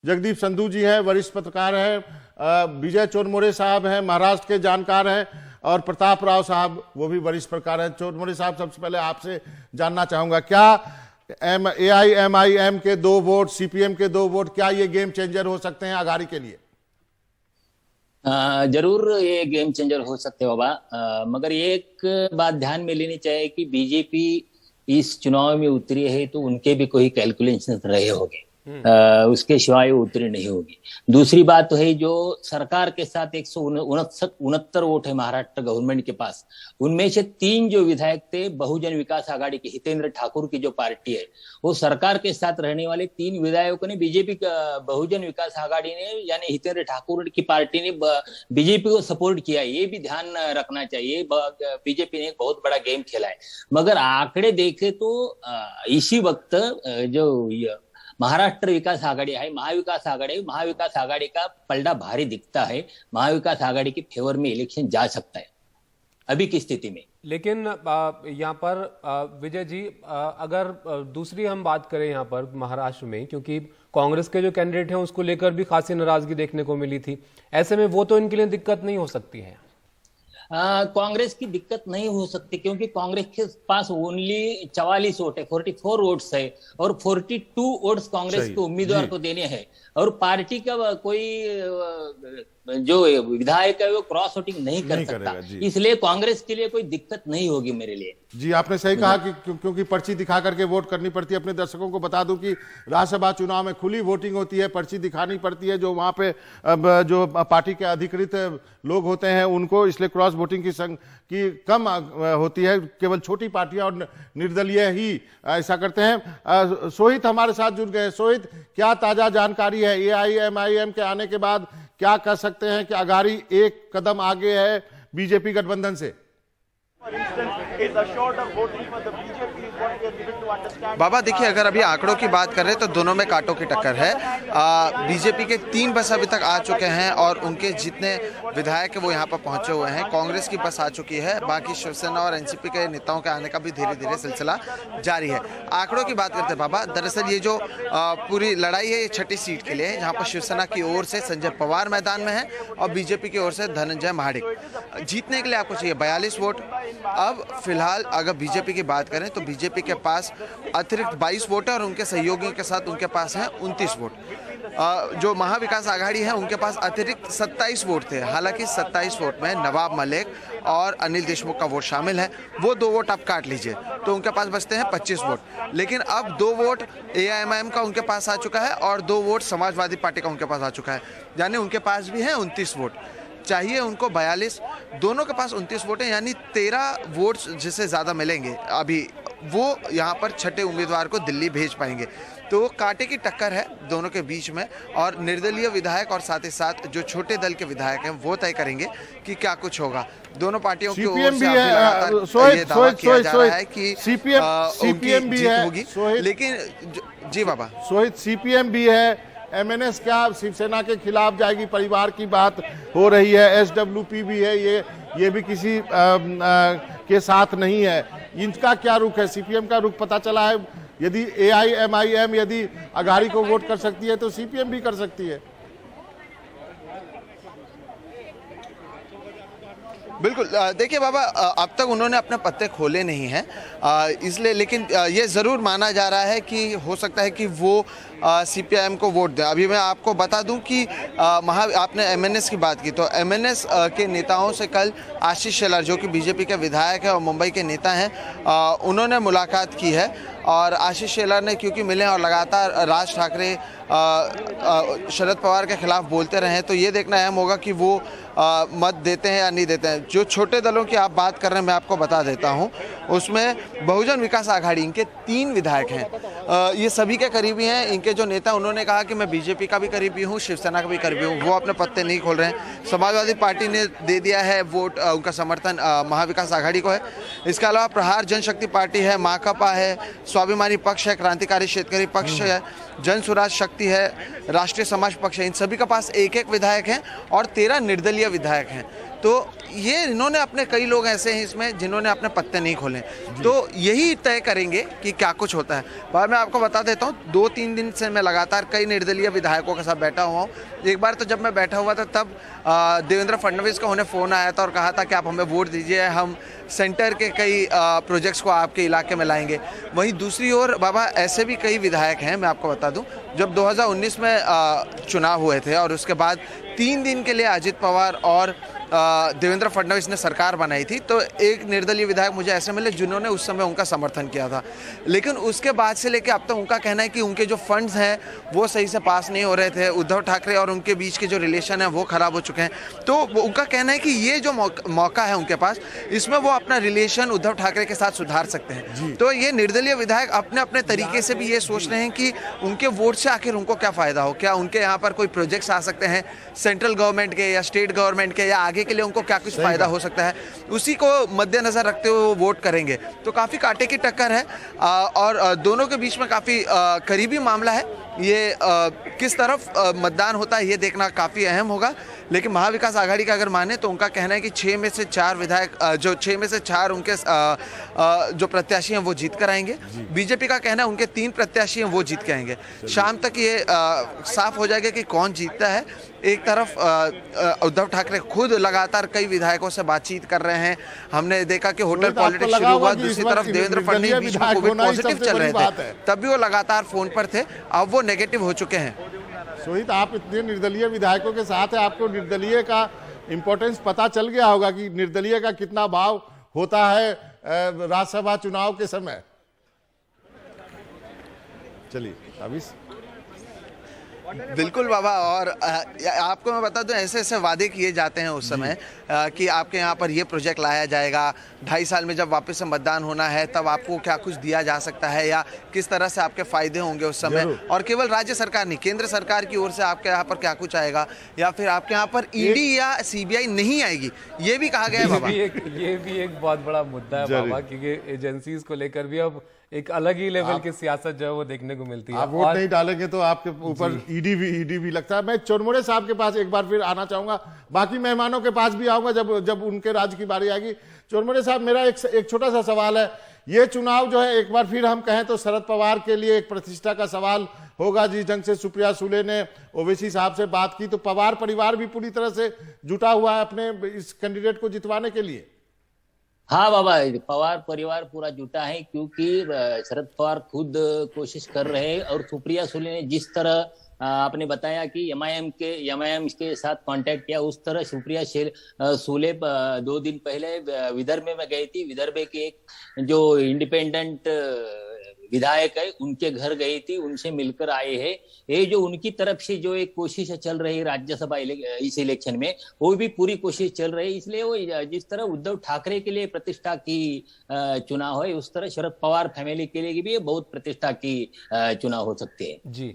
जगदीप संधू जी हैं, वरिष्ठ पत्रकार हैं, विजय चोरमोरे साहब हैं, महाराष्ट्र के जानकार हैं, और प्रताप राव साहब वो भी वरिष्ठ पत्रकार हैं। चोरमोरे साहब, सबसे पहले आपसे जानना चाहूंगा, क्या AIMIM के 2 वोट, CPM के 2 वोट, क्या ये गेम चेंजर हो सकते हैं अघाड़ी के लिए? जरूर ये गेम चेंजर हो सकते हो बाबा, मगर एक बात ध्यान में लेनी चाहिए कि बीजेपी इस चुनाव में उतरी है तो उनके भी कोई कैलकुलेशन रहे होंगे, उसके सिवाय वो उतरी नहीं होगी। दूसरी बात तो है, जो सरकार के साथ 169 वोट है महाराष्ट्र गवर्नमेंट के पास, उनमें से 3 जो विधायक थे बहुजन विकास आघाड़ी के, हितेंद्र ठाकुर की जो पार्टी है, वो सरकार के साथ रहने वाले 3 विधायकों ने बीजेपी बहुजन विकास आघाड़ी ने यानी हितेंद्र ठाकुर की पार्टी ने बीजेपी को सपोर्ट किया। ये भी ध्यान रखना चाहिए, बीजेपी ने एक बहुत बड़ा गेम खेला है। मगर आंकड़े देखे तो इसी वक्त जो महाराष्ट्र विकास आघाड़ी है, महाविकास आघाड़ी का पलड़ा भारी दिखता है। महाविकास आघाड़ी के फेवर में इलेक्शन जा सकता है अभी की स्थिति में। लेकिन यहाँ पर विजय जी, अगर दूसरी हम बात करें यहाँ पर महाराष्ट्र में, क्योंकि कांग्रेस के जो कैंडिडेट हैं उसको लेकर भी खासी नाराजगी देखने को मिली थी, ऐसे में वो तो इनके लिए दिक्कत नहीं हो सकती है? कांग्रेस की दिक्कत नहीं हो सकती, क्योंकि कांग्रेस के पास ओनली 44 वोट है, 44 वोट्स है, और 42 वोट्स कांग्रेस के उम्मीदवार को देने हैं, और पार्टी का कोई जो विधायक है वो क्रॉस वोटिंग नहीं कर सकता। इसलिए कांग्रेस के लिए कोई दिक्कत नहीं होगी मेरे लिए। जी, आपने सही कहा कि क्योंकि पर्ची दिखा करके वोट करनी पड़ती है। अपने दर्शकों को बता दूं कि राज्यसभा चुनाव में खुली वोटिंग होती है, पर्ची दिखानी पड़ती है, जो वहां पे जो पार्टी के अधिकृत लोग होते हैं उनको, इसलिए क्रॉस वोटिंग की कम होती है। केवल छोटी पार्टियां और निर्दलीय ही ऐसा करते हैं। सोहित हमारे साथ जुड़ गए। सोहित, क्या ताजा जानकारी है? AIMIM के आने के बाद क्या कह सकते हैं कि अघाड़ी एक कदम आगे है बीजेपी गठबंधन से? बाबा देखिए, अगर अभी आंकड़ों की बात करें तो दोनों में कांटों की टक्कर है। बीजेपी के 3 बस अभी तक आ चुके हैं और उनके जितने विधायक है वो यहाँ पर पहुंचे हुए हैं। कांग्रेस की बस आ चुकी है, बाकी शिवसेना और एनसीपी के नेताओं के आने का भी धीरे धीरे सिलसिला जारी है। आंकड़ों की बात करते हैं बाबा, दरअसल ये जो पूरी लड़ाई है ये 6ठी सीट के लिए है, जहाँ पर शिवसेना की ओर से संजय पवार मैदान में है और बीजेपी की ओर से धनंजय महाडिक। जीतने के लिए आपको चाहिए 42 वोट। अब फिलहाल अगर बीजेपी की बात करें तो बीजेपी के पास अतिरिक्त 22 वोट है और उनके सहयोगियों के साथ उनके पास है 29 वोट। जो महाविकास आघाड़ी है उनके पास अतिरिक्त 27 वोट थे। हालांकि 27 वोट में नवाब मलिक और अनिल देशमुख का वोट शामिल है। वो 2 वोट आप काट लीजिए तो उनके पास बचते हैं 25 वोट। लेकिन अब 2 वोट AIMIM का उनके पास आ चुका है और 2 वोट समाजवादी पार्टी का उनके पास आ चुका है, यानी उनके पास भी है 29 वोट। चाहिए उनको 42, दोनों के पास 29 वोट हैं, यानी 13 वोट जिससे ज़्यादा मिलेंगे अभी वो यहाँ पर 6ठे उम्मीदवार को दिल्ली भेज पाएंगे। तो कांटे की टक्कर है दोनों के बीच में, और निर्दलीय विधायक और साथ ही साथ जो छोटे दल के विधायक हैं वो तय करेंगे कि क्या कुछ होगा। दोनों पार्टियों की ओर से ये दावा किया जा रहा है कि CPM भी होगी। लेकिन जी बाबा, सोहित, CPM भी है, MNS क्या शिवसेना के खिलाफ जाएगी, परिवार की बात हो रही है, SWP भी है, ये भी किसी के साथ नहीं है। इनका क्या रुख है? CPM का रुख पता चला है, यदि AIMIM यदि अघाड़ी को वोट कर सकती है तो CPM भी कर सकती है। बिल्कुल, देखिए बाबा, अब तक उन्होंने अपने पत्ते खोले नहीं हैं, इसलिए, लेकिन ये ज़रूर माना जा रहा है कि हो सकता है कि वो CPIM को वोट दें। अभी मैं आपको बता दूं कि आपने MNS की बात की, तो MNS के नेताओं से कल आशीष शेलार, जो कि बीजेपी के विधायक है और मुंबई के नेता हैं, उन्होंने मुलाकात की है। और आशीष शेलार ने क्योंकि मिले और लगातार राज ठाकरे शरद पवार के खिलाफ बोलते रहे हैं, तो ये देखना अहम होगा कि वो मत देते हैं या नहीं देते हैं। जो छोटे दलों की आप बात कर रहे हैं मैं आपको बता देता हूं, उसमें बहुजन विकास आघाड़ी, इनके 3 विधायक हैं, ये सभी के करीबी हैं। इनके जो नेता, उन्होंने कहा कि मैं बीजेपी का भी करीबी हूँ, शिवसेना का भी करीबी हूँ, वो अपने पत्ते नहीं खोल रहे हैं। समाजवादी पार्टी ने दे दिया है वोट, उनका समर्थन महाविकास आघाड़ी को है। इसके अलावा प्रहार जनशक्ति पार्टी है, माकपा है, स्वाभिमानी पक्ष है, क्रांतिकारी शेतकरी पक्ष है, जन स्वराज शक्ति है, राष्ट्रीय समाज पक्ष है। इन सभी के पास 1-1 विधायक हैं और 13 निर्दलीय विधायक हैं। तो ये इन्होंने अपने कई लोग ऐसे हैं इसमें जिन्होंने अपने पत्ते नहीं खोले, तो यही तय करेंगे कि क्या कुछ होता है। बाद मैं आपको बता देता हूँ, 2-3 दिन से मैं लगातार कई निर्दलीय विधायकों के साथ बैठा हुआ हूँ। एक बार तो जब मैं बैठा हुआ था तब देवेंद्र फडणवीस का उन्हें फ़ोन आया था और कहा था कि आप हमें वोट दीजिए, हम सेंटर के कई प्रोजेक्ट्स को आपके इलाके में लाएंगे। वहीं दूसरी ओर बाबा ऐसे भी कई विधायक हैं, मैं आपको बता दूं, जब 2019 में चुनाव हुए थे और उसके बाद 3 दिन के लिए अजित पवार और देवेंद्र फडणवीस ने सरकार बनाई थी, तो एक निर्दलीय विधायक मुझे ऐसे मिले जिन्होंने उस समय उनका समर्थन किया था। लेकिन उसके बाद से लेकर अब तक उनका कहना है कि उनके जो फंड्स हैं वो सही से पास नहीं हो रहे थे। उद्धव ठाकरे और उनके बीच के जो रिलेशन है वो खराब हो चुके हैं। तो उनका कहना है कि ये जो मौका है उनके पास, इसमें वो अपना रिलेशन उद्धव ठाकरे के साथ सुधार सकते हैं। तो ये निर्दलीय विधायक अपने अपने तरीके से भी ये सोच रहे हैं कि उनके वोट से आखिर उनको क्या फायदा हो, क्या उनके यहाँ पर कोई प्रोजेक्ट्स आ सकते हैं सेंट्रल गवर्नमेंट के या स्टेट गवर्नमेंट के, या आगे के लिए उनको क्या कुछ फायदा हो सकता है, उसी को मद्देनजर रखते हुए वो वोट करेंगे। तो काफी कांटे की टक्कर है और दोनों के बीच में काफी करीबी मामला है। ये किस तरफ मतदान होता है ये देखना काफी अहम होगा। लेकिन महाविकास आघाड़ी का अगर माने तो उनका कहना है कि 6 में से 4 विधायक, जो 6 में से 4 उनके जो प्रत्याशी हैं वो जीत कर आएंगे। बीजेपी का कहना है उनके 3 प्रत्याशी हैं वो जीत के आएंगे। शाम तक ये साफ हो जाएगा कि कौन जीतता है। एक तरफ उद्धव ठाकरे खुद लगातार कई विधायकों से बातचीत कर रहे हैं, हमने देखा कि होटल पॉलिटिक्स शुरू हुआ। दूसरी तरफ देवेंद्र फडणवीस बीच में कोविड पॉजिटिव चल रहे थे, तब भी वो लगातार फोन पर थे, अब वो नेगेटिव हो चुके हैं। सोहित, आप इतने निर्दलीय विधायकों के साथ है, आपको निर्दलीय का इंपॉर्टेंस पता चल गया होगा कि निर्दलीय का कितना भाव होता है राज्यसभा चुनाव के समय। चलिए अभी बिल्कुल बाबा, और आपको मैं बता दूं, ऐसे ऐसे वादे किए जाते हैं उस समय कि आपके यहाँ पर ये प्रोजेक्ट लाया जाएगा, 2.5 साल में जब वापस से मतदान होना है तब आपको क्या कुछ दिया जा सकता है, या किस तरह से आपके फायदे होंगे उस समय। और केवल राज्य सरकार नहीं, केंद्र सरकार की ओर से आपके यहाँ पर क्या कुछ आएगा, या फिर आपके यहाँ पर ईडी या सीबीआई नहीं आएगी, ये भी कहा गया है बाबा। ये भी एक बहुत बड़ा मुद्दा है बाबा, क्योंकि एजेंसीज को लेकर भी अब एक अलग ही लेवल की सियासत जो है वो देखने को मिलती है। आप वोट नहीं डालेंगे तो आपके ऊपर ईडी भी लगता है। मैं चोरमोड़े साहब के पास एक बार फिर आना चाहूंगा, बाकी मेहमानों के पास भी आऊंगा जब उनके राज्य की बारी आएगी। चोरमोड़े साहब, मेरा एक छोटा सा सवाल है। ये चुनाव जो है एक बार फिर हम कहें तो शरद पवार के लिए एक प्रतिष्ठा का सवाल होगा। जिस ढंग से सुप्रिया सुले ने ओवैसी साहब से बात की, तो पवार परिवार भी पूरी तरह से जुटा हुआ है अपने इस कैंडिडेट को जितवाने के लिए। हाँ बाबा, पवार परिवार पूरा जुटा है, क्योंकि शरद पवार खुद कोशिश कर रहे हैं। और सुप्रिया सुले ने जिस तरह आपने बताया कि एमआईएम के साथ कांटेक्ट किया, उस तरह सुप्रिया सुले 2 दिन पहले विदर्भ में गई थी। विदर्भ के एक जो इंडिपेंडेंट विधायक है उनके घर गई थी, उनसे मिलकर आए हैं। ये जो उनकी तरफ से जो एक कोशिश चल रही है राज्यसभा इस इलेक्शन में, वो भी पूरी कोशिश चल रही है। इसलिए वो जिस तरह उद्धव ठाकरे के लिए प्रतिष्ठा की चुनाव है, उस तरह शरद पवार फैमिली के लिए भी बहुत प्रतिष्ठा की चुनाव हो सकती है। जी,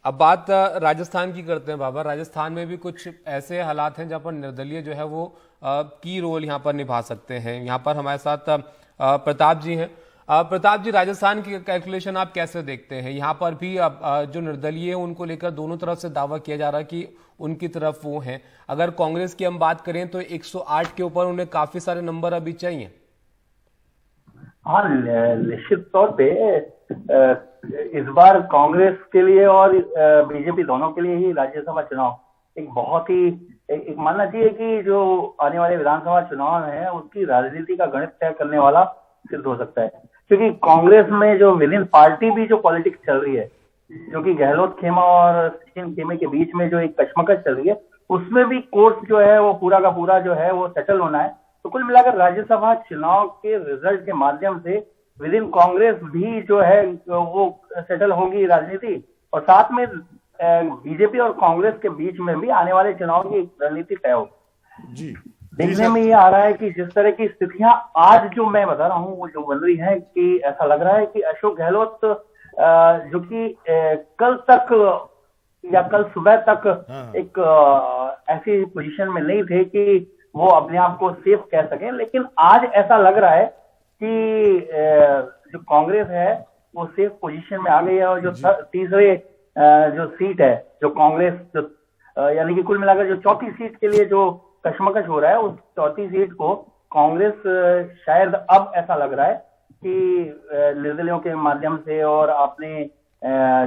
अब बात राजस्थान की करते हैं बाबा। राजस्थान में भी कुछ ऐसे हालात हैं जहां पर निर्दलीय जो है वो की रोल यहाँ पर निभा सकते हैं। यहाँ पर हमारे साथ प्रताप जी हैं। प्रताप जी, राजस्थान की कैलकुलेशन आप कैसे देखते हैं? यहाँ पर भी जो निर्दलीय है उनको लेकर दोनों तरफ से दावा किया जा रहा है कि उनकी तरफ वो हैं। अगर कांग्रेस की हम बात करें तो 108 के ऊपर उन्हें काफी सारे नंबर अभी चाहिए। हाँ, निश्चित तौर पे इस बार कांग्रेस के लिए और बीजेपी दोनों के लिए ही राज्यसभा चुनाव एक बहुत ही एक मानना चाहिए कि जो आने वाले विधानसभा चुनाव है उसकी राजनीति का गणित तय करने वाला सिद्ध हो सकता है। क्योंकि कांग्रेस में जो विद इन पार्टी भी जो पॉलिटिक्स चल रही है, जो कि गहलोत खेमा और सचिन खेमे के बीच में जो एक कशमकश चल रही है, उसमें भी कोर्स जो है वो पूरा का पूरा जो है वो सेटल होना है। तो कुल मिलाकर राज्यसभा चुनाव के रिजल्ट के माध्यम से विद इन कांग्रेस भी जो है वो सेटल होगी राजनीति, और साथ में बीजेपी और कांग्रेस के बीच में भी आने वाले चुनाव की रणनीति तय होगी। जी, देखने में ये आ रहा है कि जिस तरह की स्थितियां आज जो मैं बता रहा हूँ वो जो बन रही है, कि ऐसा लग रहा है कि अशोक गहलोत जो कि कल तक या कल सुबह तक एक ऐसी पोजीशन में नहीं थे कि वो अपने आप को सेफ कह सकें, लेकिन आज ऐसा लग रहा है कि जो कांग्रेस है वो सेफ पोजीशन में आ गई है। और जो तीसरे जो सीट है जो कांग्रेस यानी कि कुल मिलाकर जो चौथी सीट के लिए जो कशमकश हो रहा है। उस चौथी सीट को कांग्रेस शायद अब ऐसा लग रहा है कि निर्दलियों के माध्यम से और अपने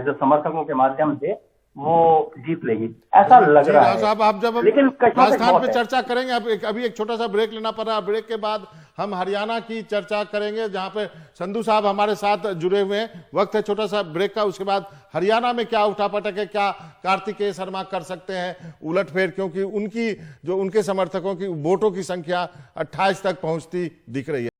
जो समर्थकों के माध्यम से वो जीत लेगी, ऐसा लग रहा है। साहब, आप जब लेकिन राजस्थान पे चर्चा करेंगे, अभी एक छोटा सा ब्रेक लेना पड़ रहा है। ब्रेक के बाद हम हरियाणा की चर्चा करेंगे, जहां पे संधू साहब हमारे साथ जुड़े हुए हैं। वक्त है छोटा सा ब्रेक का, उसके बाद हरियाणा में क्या उठापटक है, क्या कार्तिकेय शर्मा कर सकते हैं उलटफेर, क्योंकि उनकी जो उनके समर्थकों की वोटों की संख्या 28 तक पहुंचती दिख रही है।